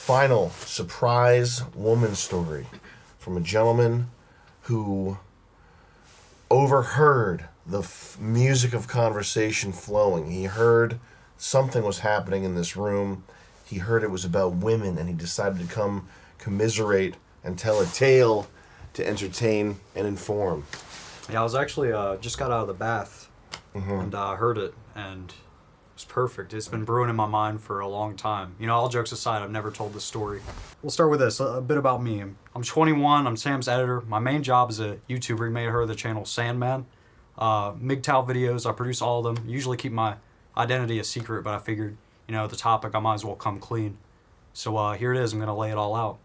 final surprise woman story from a gentleman who overheard the music of conversation flowing. He heard something was happening in this room. He heard it was about women, and he decided to come commiserate and tell a tale to entertain and inform. Yeah, I was actually just got out of the bath and heard it, and it was perfect. It's been brewing in my mind for a long time. You know, all jokes aside, I've never told this story. We'll start with this, a bit about me. I'm 21, I'm Sam's editor. My main job is a YouTuber. He made her the channel Sandman. MGTOW videos, I produce all of them. Usually keep my identity a secret, but I figured, you know, the topic, I might as well come clean. So here it is, I'm going to lay it all out.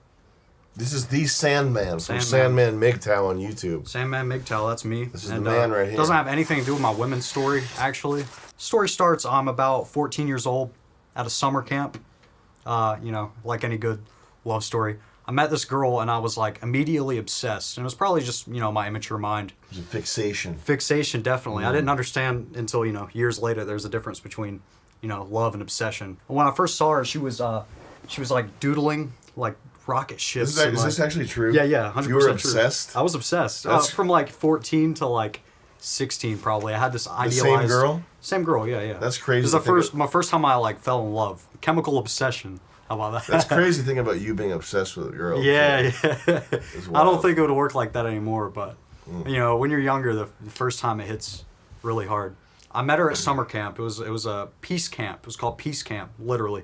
This is the Sandman from Sandman MGTOW on YouTube. Sandman MGTOW, that's me. This is the man right here. Doesn't have anything to do with my women's story, actually. Story starts, I'm about 14 years old at a summer camp. You know, like any good love story. I met this girl and I was like immediately obsessed. And it was probably just, you know, my immature mind. It was a fixation. Fixation, definitely. I didn't understand until, you know, years later there's a difference between, you know, love and obsession. When I first saw her, she was like doodling like rocket ships. Is this actually true? Yeah, 100% You were obsessed? True. I was obsessed. From like 14 to like 16 probably. I had this idealized... The same girl? Same girl, yeah. That's crazy. It was my first time I like fell in love. Chemical obsession. How about that? That's crazy thing about you being obsessed with a girl. Yeah. I don't think it would work like that anymore, but you know, when you're younger, the first time it hits really hard. I met her at summer camp. It was a peace camp. It was called Peace Camp, literally.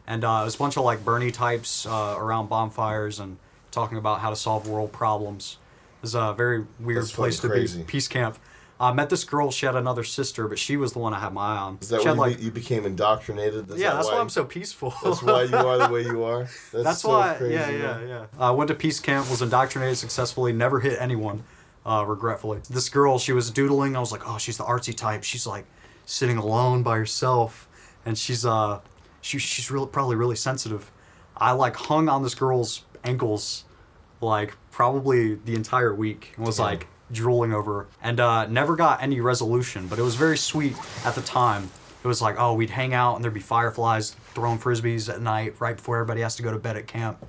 And it was a bunch of like Bernie types around bonfires and talking about how to solve world problems. It was a very weird place to be. Peace camp. I met this girl. She had another sister, but she was the one I had my eye on. Is that why you became indoctrinated? That's why I'm so peaceful. That's why you are the way you are? That's so why, crazy, yeah. I went to peace camp, was indoctrinated successfully, never hit anyone, regretfully. This girl, she was doodling. I was like, oh, she's the artsy type. She's like sitting alone by herself, and she's probably really sensitive. I like hung on this girl's ankles like probably the entire week and was like drooling over her, and never got any resolution, but it was very sweet at the time. It was like, oh, we'd hang out and there'd be fireflies throwing frisbees at night right before everybody has to go to bed at camp.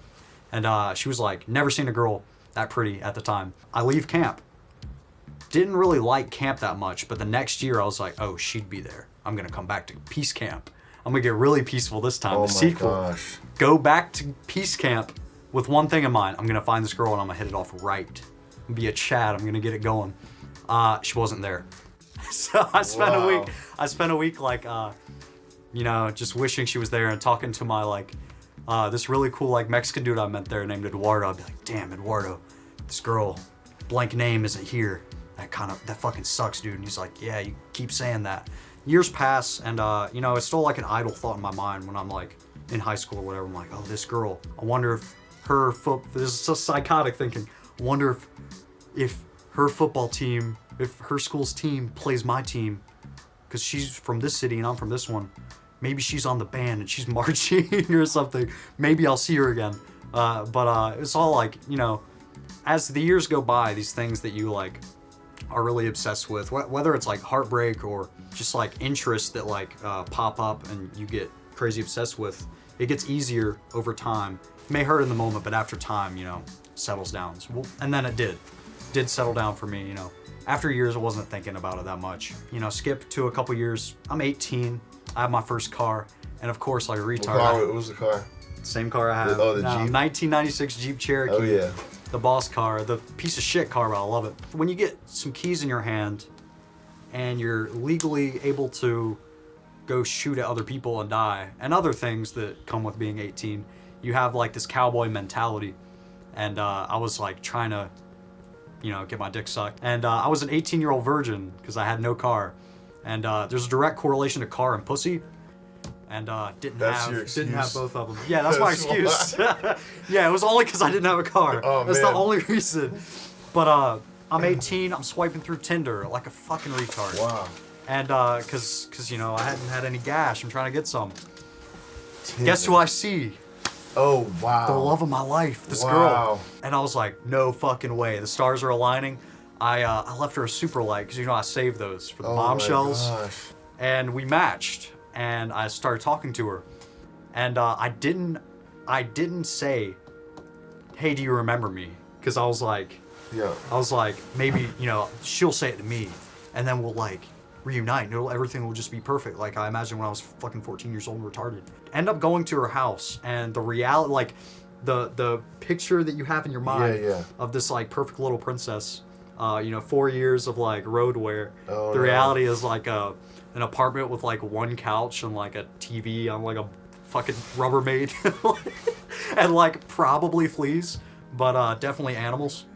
And she was like, never seen a girl that pretty at the time. I leave camp. Didn't really like camp that much, but the next year I was like, oh, she'd be there. I'm gonna come back to peace camp. I'm gonna get really peaceful this time. Oh the my sequel. Gosh. Go back to peace camp with one thing in mind. I'm gonna find this girl and I'm gonna hit it off right. Be a Chad. I'm gonna get it going. She wasn't there, so I spent a week like, you know, just wishing she was there and talking to my like, this really cool like Mexican dude I met there named Eduardo. I'd be like, damn, Eduardo, this girl, blank name isn't here. That fucking sucks, dude. And he's like, yeah, you keep saying that. Years pass, and you know, it's still like an idle thought in my mind when I'm like in high school or whatever. I'm like, oh, this girl. I wonder if this is so psychotic thinking. I wonder if her football team, if her school's team plays my team, because she's from this city and I'm from this one. Maybe she's on the band and she's marching or something. Maybe I'll see her again. But it's all like, you know, as the years go by, these things that you like are really obsessed with, whether it's like heartbreak or just like interests that like pop up and you get crazy obsessed with, it gets easier over time. It may hurt in the moment, but after time, you know, settles down. And then it did settle down for me, you know. After years, I wasn't thinking about it that much. You know, skip to a couple years. I'm 18. I have my first car, and of course, like a retard. What was the car? Same car I have. Oh, the Jeep? 1996 Jeep Cherokee. Oh, yeah. The boss car, the piece of shit car, but I love it. When you get some keys in your hand, and you're legally able to go shoot at other people and die, and other things that come with being 18, you have like this cowboy mentality. And I was like trying to, you know, get my dick sucked. And I was an 18-year-old virgin because I had no car. And there's a direct correlation to car and pussy. And didn't have both of them. Yeah, that's my excuse. Yeah, it was only because I didn't have a car. Oh, that's man. the only reason. But I'm 18. I'm swiping through Tinder like a fucking retard. Wow. And because you know I hadn't had any gash. I'm trying to get some. Tinder. Guess who I see? Oh, wow. The love of my life, this girl. And I was like, no fucking way. The stars are aligning. I left her a super like, because you know I saved those for the bombshells. Gosh. And we matched, and I started talking to her. And I didn't I didn't say, hey, do you remember me? Because I was like, maybe, she'll say it to me, and then we'll, like, reunite, and everything will just be perfect. Like, I imagine when I was fucking 14 years old and retarded. End up going to her house, and the reality, like, the picture that you have in your mind of this, like, perfect little princess, 4 years of, like, road wear. The reality is, like, an apartment with, like, one couch and, like, a TV on, like, a fucking Rubbermaid. And, like, probably fleas, but definitely animals.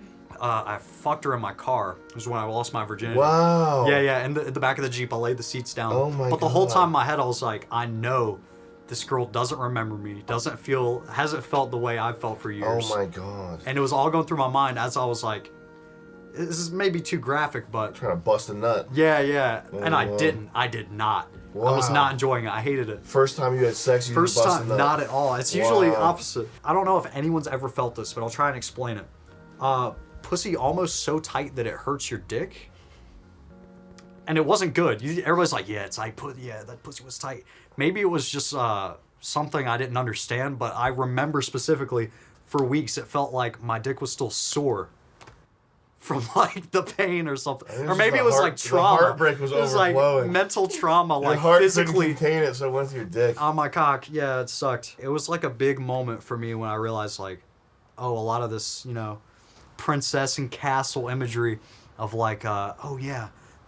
I fucked her in my car. It was when I lost my virginity. Wow. Yeah. In the back of the Jeep, I laid the seats down. Oh my God. But the whole time in my head, I was like, I know this girl doesn't remember me, hasn't felt the way I've felt for years. Oh my God. And it was all going through my mind as I was like, this is maybe too graphic, but... Trying to bust a nut. Yeah. And I didn't. I did not. Wow. I was not enjoying it. I hated it. First time you had sex, you First didn't bust time, a nut? not at all. It's usually opposite. I don't know if anyone's ever felt this, but I'll try and explain it. Pussy almost so tight that it hurts your dick. And it wasn't good. Everybody's like, yeah, it's like, that pussy was tight. Maybe it was just something I didn't understand, but I remember specifically for weeks it felt like my dick was still sore from like the pain or something. Or maybe it was like trauma. The heartbreak was overflowing. It was like mental trauma, your like heart physically. couldn't contain it, so it went through your dick. On my cock. Yeah, it sucked. It was like a big moment for me when I realized like, oh, a lot of this, princess and castle imagery of like, the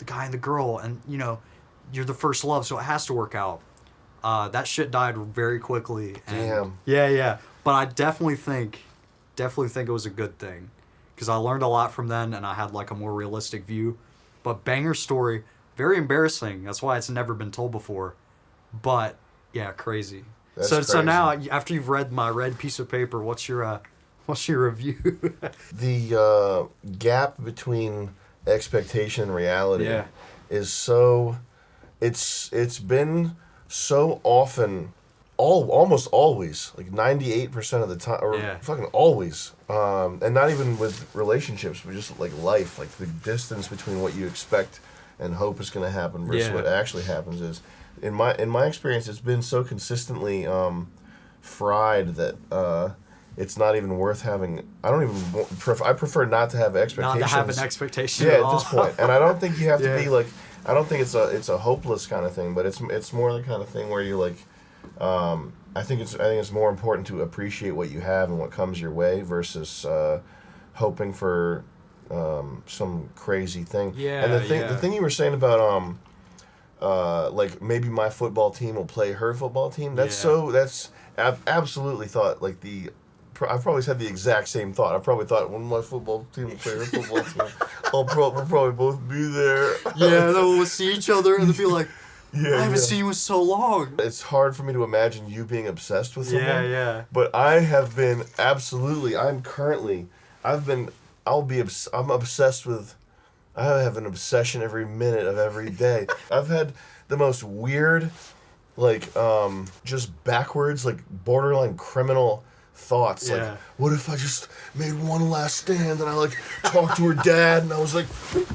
guy and the girl, and you're the first love, so it has to work out. That shit died very quickly. And damn. Yeah. But I definitely think it was a good thing, because I learned a lot from then, and I had like a more realistic view. But banger story, very embarrassing. That's why it's never been told before. But yeah, crazy. So now after you've read my red piece of paper, what's your review? The gap between expectation and reality is so... It's been so often, almost always, like 98% of the time, or fucking always, and not even with relationships, but just like life, like the distance between what you expect and hope is going to happen versus what actually happens is, in my experience, it's been so consistently fried that it's not even worth having. I prefer not to have expectations. Not to have an expectation. Yeah, at this point, and I don't think you have to be like. I don't think it's a hopeless kind of thing, but it's more the kind of thing where you like. I think it's more important to appreciate what you have and what comes your way versus hoping for some crazy thing. Yeah. And the thing you were saying about like maybe my football team will play her football team. I've absolutely thought like I've probably had the exact same thought. I've probably thought when my football team will play her football team, we'll probably both be there. Yeah, then we'll see each other and be like, I haven't seen you in so long. It's hard for me to imagine you being obsessed with someone. Yeah. But I have been absolutely. I'm obsessed with. I have an obsession every minute of every day. I've had the most weird, like, just backwards, like borderline criminal thoughts. Like, what if I just made one last stand and I like talked to her dad and I was like,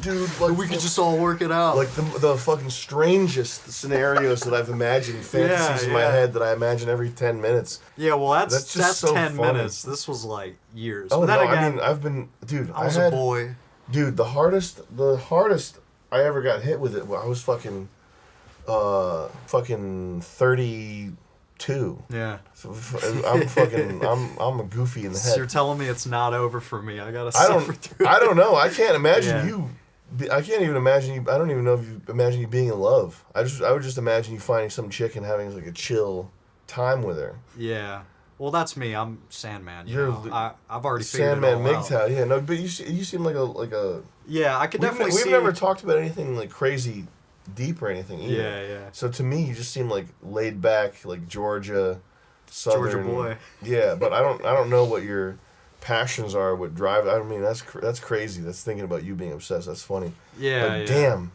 dude, like we could just all work it out. Like the fucking strangest scenarios that I've imagined, fantasies in my head that I imagine every 10 minutes. Yeah, well that's so 10 funny. minutes. This was like years. Oh, but then no, again, I mean, I've been, dude, I was a boy. Dude, the hardest I ever got hit with it, I was fucking 32. Yeah. So I'm a goofy in the head. So you're telling me it's not over for me. I gotta suffer through it. I don't know. I can't imagine you. I can't even imagine you. I don't even know if you imagine you being in love. I would just imagine you finding some chick and having like a chill time with her. Yeah. Well, that's me. I'm Sandman. I've already figured it all out. Sandman, MGTOW. Yeah, no, but you seem like a. Yeah, I could definitely see. We've never talked about anything like crazy deep or anything either. Yeah. So to me, you just seem like laid back, like Georgia Georgia boy. Yeah, but I don't know what your passions are, what drive. I mean, that's crazy. That's thinking about you being obsessed. That's funny. Yeah. But damn.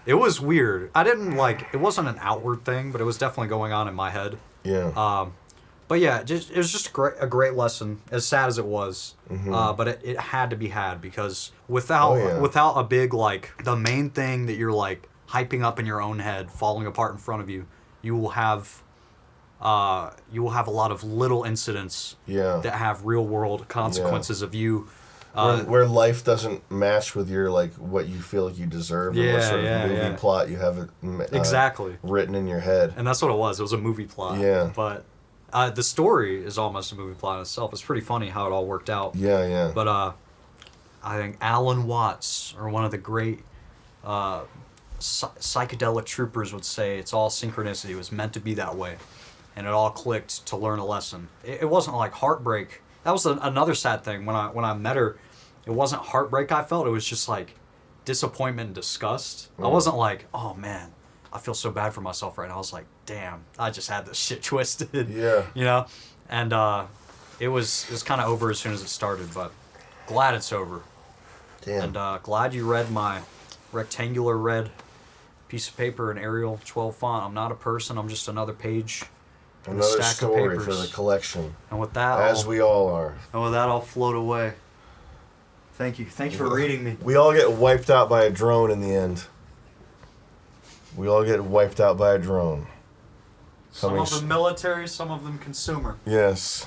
It was weird. I didn't like. It wasn't an outward thing, but it was definitely going on in my head. Yeah. But yeah, it was just a great lesson, as sad as it was. Mm-hmm. But it had to be had, because without a big, like, the main thing that you're like hyping up in your own head falling apart in front of you, you will have you will have a lot of little incidents Yeah. that have real world consequences of you. Where life doesn't match with your like what you feel like you deserve, and what sort of movie plot you have Exactly written in your head. And that's what it was. It was a movie plot. Yeah. But the story is almost a movie plot in itself. It's pretty funny how it all worked out. Yeah, yeah. But I think Alan Watts, or one of the great psychedelic troopers, would say it's all synchronicity. It was meant to be that way. And it all clicked to learn a lesson. It wasn't like heartbreak. That was another sad thing. When I met her, it wasn't heartbreak I felt. It was just like disappointment and disgust. I wasn't like, oh man, I feel so bad for myself right now. I was like, damn, I just had this shit twisted. Yeah. You know? And it was kind of over as soon as it started, but glad it's over. Damn. And glad you read my rectangular red piece of paper in Arial 12 font. I'm not a person. I'm just another page. Another stack story of for the collection. And with that, we all are. And with that, I'll float away. Thank you. Thank you for reading me. We all get wiped out by a drone in the end. We all get wiped out by a drone. Some of them military, some of them consumer. Yes.